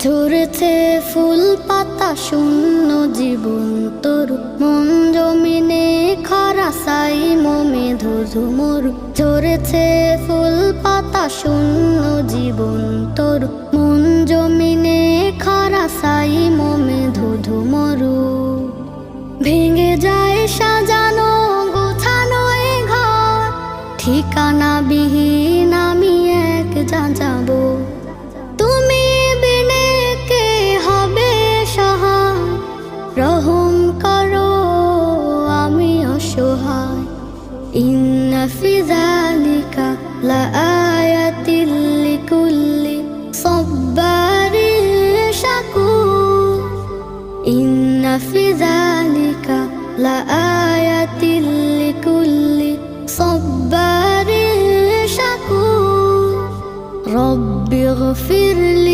ঝরেছে ফুল পাতা শূন্য জীবন তোর, মন জমিনে খরা সাই মমে ধুধু মোর। ঝরেছে ফুল পাতা শূন্য জীবন তোর, মন জমিনে খরা সাই মমে ধুধু মরু। ভেঙে যায় সাজানো গোছানো এ ঘর, ঠিকানা বিহীন আমি এক যাযাবো। তুমি বিনে কে হবে সহায়, রহম করো আমি অসহায়। ইন্না ফি যালিকা লাআয়াতিল লিকুল্লি সাব্বারিন শাকুর। ইন্না ফি যালিকা লাআয়াতিল লিকুল্লি সাব্বারিন শাকুর। রব্বিগফিরলি